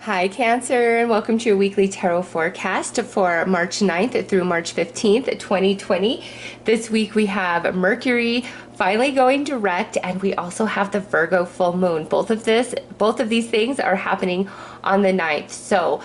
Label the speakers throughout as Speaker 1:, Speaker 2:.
Speaker 1: Hi Cancer, and welcome to your weekly tarot forecast for March 9th through March 15th, 2020. This week we have Mercury finally going direct, and we also have the Virgo full moon. Both of these things are happening on the 9th. So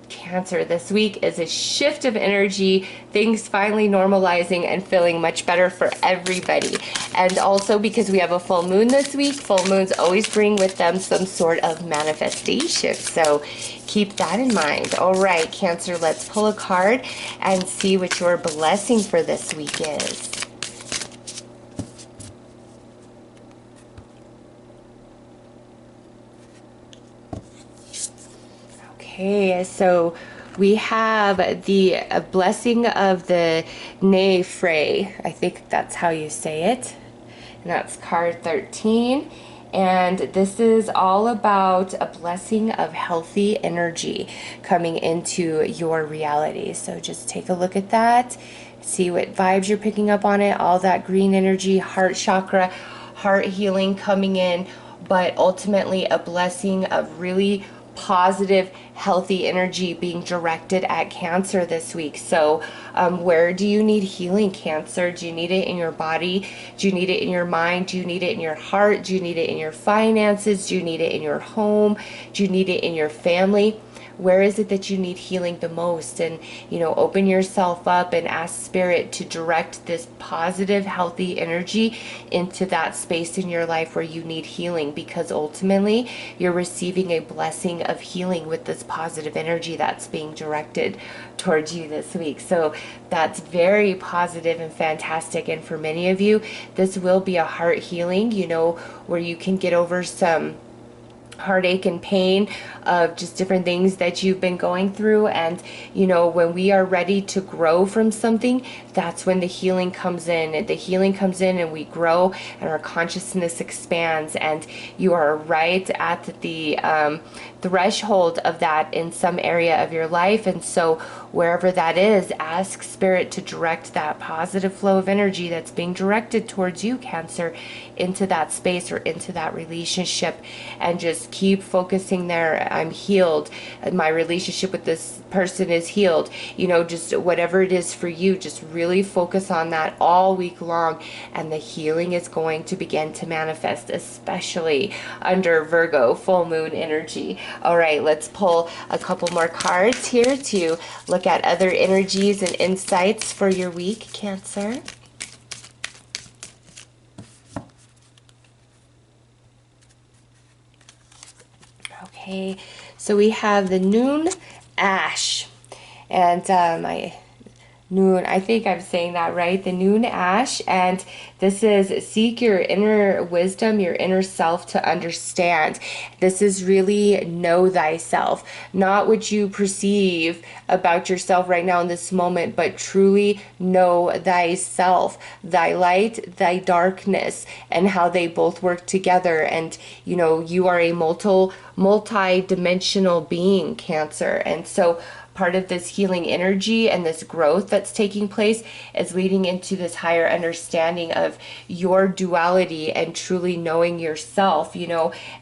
Speaker 1: Cancer, this week is a shift of energy, things finally normalizing and feeling much better for everybody. And also because we have a full moon this week, full moons always bring with them some sort of manifestation. So keep that in mind. All right, Cancer, let's pull a card and see what your blessing for this week is. Okay, so we have the blessing of the Nefray. I think that's how you say it. And that's card 13. And this is all about a blessing of healthy energy coming into your reality. So just take a look at that. See what vibes you're picking up on it. All that green energy, heart chakra, heart healing coming in. But ultimately a blessing of really positive, healthy energy being directed at Cancer this week. So where do you need healing, Cancer? Do you need it in your body? Do you need it in your mind? Do you need it in your heart? Do you need it in your finances? Do you need it in your home? Do you need it in your family? Where is it that you need healing the most? And, open yourself up and ask Spirit to direct this positive, healthy energy into that space in your life where you need healing, because ultimately you're receiving a blessing of healing with this positive energy that's being directed towards you this week. So that's very positive and fantastic. And for many of you, this will be a heart healing, where you can get over some heartache and pain of just different things that you've been going through. And when we are ready to grow from something, that's when the healing comes in. The healing comes in and we grow and our consciousness expands, and you are right at the threshold of that in some area of your life. And so wherever that is, ask Spirit to direct that positive flow of energy that's being directed towards you, Cancer, into that space or into that relationship, and just keep focusing there. I'm healed. My relationship with this person is healed. Just whatever it is for you, just really focus on that all week long, and the healing is going to begin to manifest, especially under Virgo full moon energy. All right, let's pull a couple more cards here to look at other energies and insights for your week, Cancer. Okay, so we have the Noon Ash, and I think I'm saying that right, the Noon Ash, and this is seek your inner wisdom, your inner self to understand. This is really know thyself, not what you perceive about yourself right now in this moment, but truly know thyself, thy light, thy darkness, and how they both work together. And you are a multi-dimensional being, Cancer, and so part of this healing energy and this growth that's taking place is leading into this higher understanding of your duality and truly knowing yourself,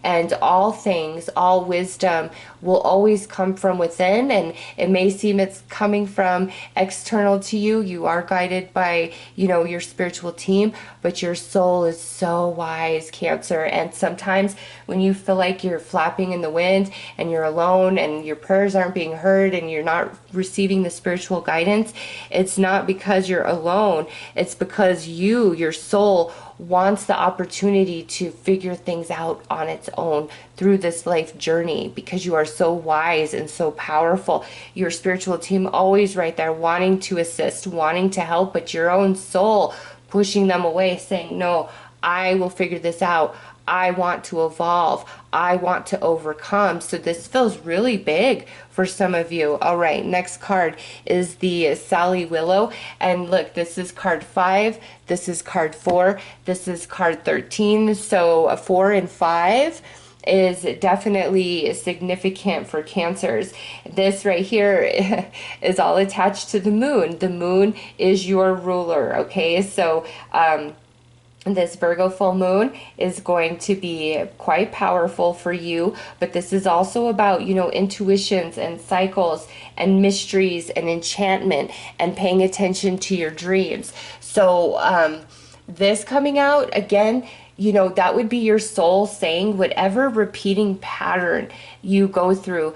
Speaker 1: and all things, all wisdom will always come from within. And it may seem it's coming from external to you. You are guided by, your spiritual team, but your soul is so wise, Cancer. And sometimes when you feel like you're flapping in the wind and you're alone and your prayers aren't being heard and you're not receiving the spiritual guidance, it's not because you're alone. It's because your soul wants the opportunity to figure things out on its own through this life journey, because you are so wise and so powerful. Your spiritual team always right there wanting to assist, wanting to help, but your own soul pushing them away, saying, no, I will figure this out. I want to evolve. I want to overcome. So this feels really big for some of you. All right, next card is the Sally Willow. And look, this is card 5. This is card 4. This is card 13. So 4 and 5 is definitely significant for Cancers. This right here is all attached to the moon. The moon is your ruler, okay? So This Virgo full moon is going to be quite powerful for you, but this is also about, intuitions and cycles and mysteries and enchantment and paying attention to your dreams. So, this coming out again, that would be your soul saying whatever repeating pattern you go through,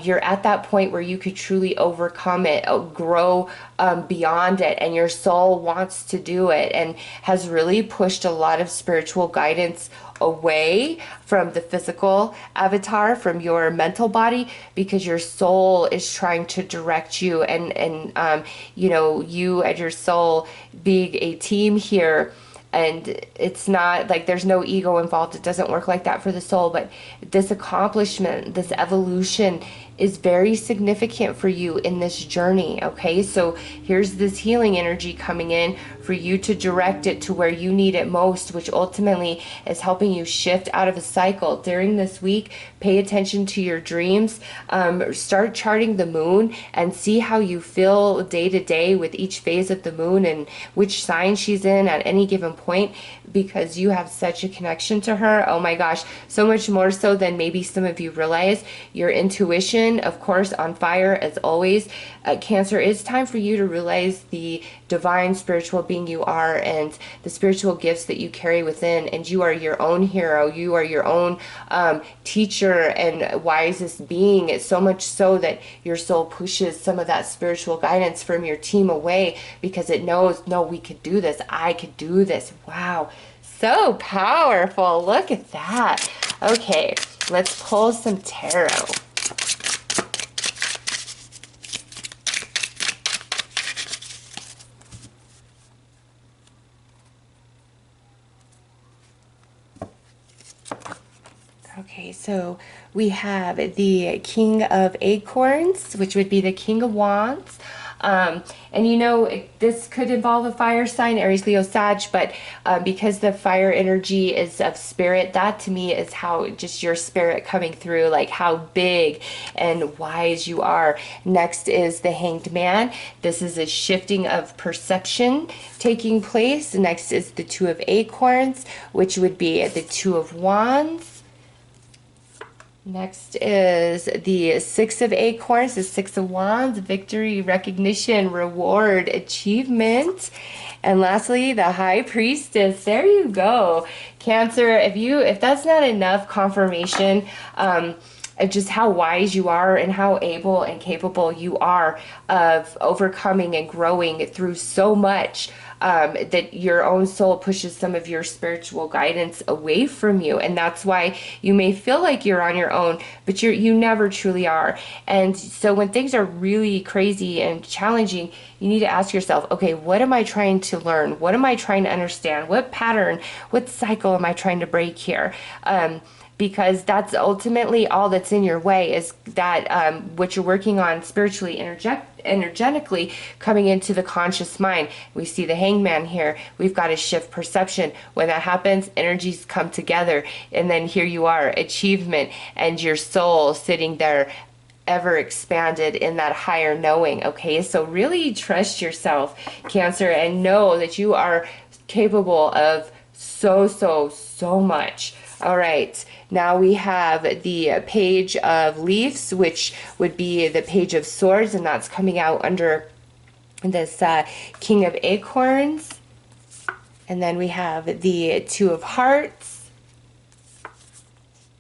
Speaker 1: you're at that point where you could truly overcome it, grow beyond it, and your soul wants to do it and has really pushed a lot of spiritual guidance away from the physical avatar, from your mental body, because your soul is trying to direct you, and you and your soul being a team here. And it's not like there's no ego involved. It doesn't work like that for the soul. But this accomplishment, this evolution is very significant for you in this journey, okay? So here's this healing energy coming in for you to direct it to where you need it most, which ultimately is helping you shift out of a cycle. During this week, pay attention to your dreams. Start charting the moon and see how you feel day to day with each phase of the moon and which sign she's in at any given point, because you have such a connection to her. Oh my gosh, so much more so than maybe some of you realize. Your intuition, of course, on fire as always. Cancer, it's time for you to realize the divine spiritual being you are and the spiritual gifts that you carry within, and you are your own hero. You are your own teacher and wisest being. It's so much so that your soul pushes some of that spiritual guidance from your team away because it knows, no, we could do this. I could do this. Wow. So powerful. Look at that. Okay, let's pull some tarot. Okay, so we have the King of Acorns, which would be the King of Wands. And this could involve a fire sign, Aries, Leo, Sag, but because the fire energy is of spirit, that to me is how just your spirit coming through, like how big and wise you are. Next is the Hanged Man. This is a shifting of perception taking place. Next is the Two of Acorns, which would be the Two of Wands. Next is the Six of Acorns, the Six of Wands, victory, recognition, reward, achievement. And lastly, the High Priestess. There you go. Cancer, if that's not enough confirmation of just how wise you are and how able and capable you are of overcoming and growing through so much, that your own soul pushes some of your spiritual guidance away from you, and that's why you may feel like you're on your own, but you never truly are. And so when things are really crazy and challenging, you need to ask yourself, okay, what am I trying to learn? What am I trying to understand? What pattern, what cycle am I trying to break here? Because that's ultimately all that's in your way, is that what you're working on spiritually, energetically coming into the conscious mind. We see the Hangman here. We've got to shift perception. When that happens, energies come together, and then here you are, achievement, and your soul sitting there ever expanded in that higher knowing. Okay, so really trust yourself, Cancer, and know that you are capable of so much. All right, now we have the Page of Leaves, which would be the Page of Swords, and that's coming out under this King of Acorns. And then we have the Two of Hearts,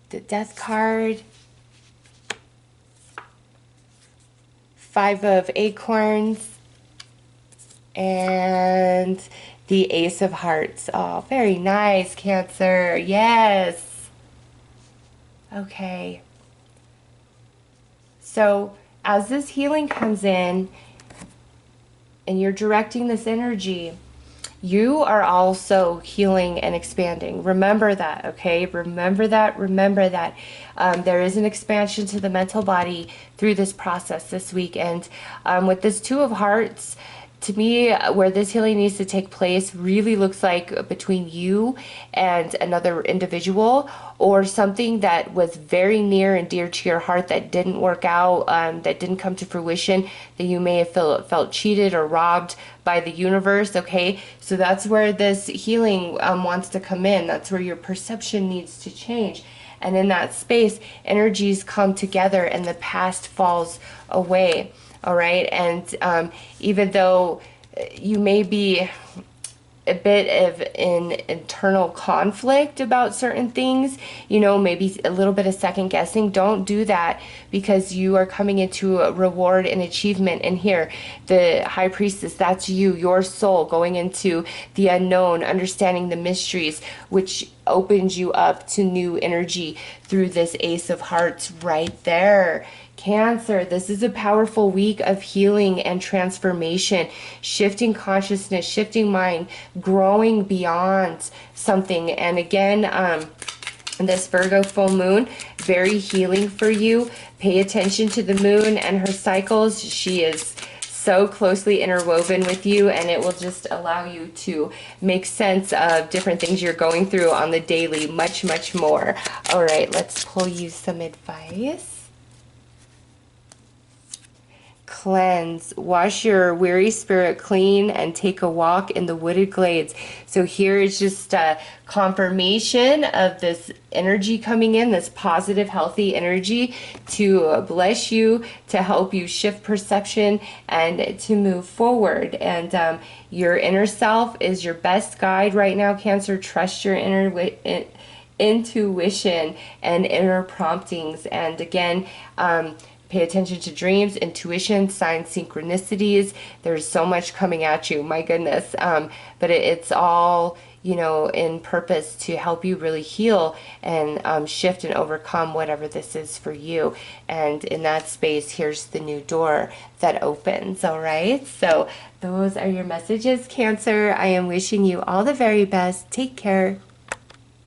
Speaker 1: the Death card, Five of Acorns, and the Ace of Hearts. Oh, very nice, Cancer. Yes. Okay. So as this healing comes in and you're directing this energy, you are also healing and expanding. Remember that, okay? Remember that. Remember that. There is an expansion to the mental body through this process this week. And with this Two of Hearts, to me, where this healing needs to take place really looks like between you and another individual, or something that was very near and dear to your heart that didn't work out, that didn't come to fruition, that you may have felt cheated or robbed by the universe. Okay, so that's where this healing wants to come in. That's where your perception needs to change. And in that space, energies come together and the past falls away. All right. And even though you may be a bit of an internal conflict about certain things, you know, maybe a little bit of second guessing, don't do that, because you are coming into a reward and achievement. And here, the high priestess, that's you, your soul going into the unknown, understanding the mysteries, which opens you up to new energy through this Ace of Hearts right there. Cancer, this is a powerful week of healing and transformation, shifting consciousness, shifting mind, growing beyond something. And again, this Virgo full moon, very healing for you. Pay attention to the moon and her cycles. She is so closely interwoven with you, and it will just allow you to make sense of different things you're going through on the daily, much, much more. All right, let's pull you some advice. Cleanse, wash your weary spirit clean, and take a walk in the wooded glades. So here is just a confirmation of this energy coming in, this positive, healthy energy to bless you, to help you shift perception and to move forward. And your inner self is your best guide right now, Cancer. Trust your intuition and inner promptings. And again, pay attention to dreams, intuition, signs, synchronicities. There's so much coming at you, my goodness. But it's all, you know, in purpose to help you really heal and shift and overcome whatever this is for you. And in that space, here's the new door that opens, all right? So those are your messages, Cancer. I am wishing you all the very best. Take care.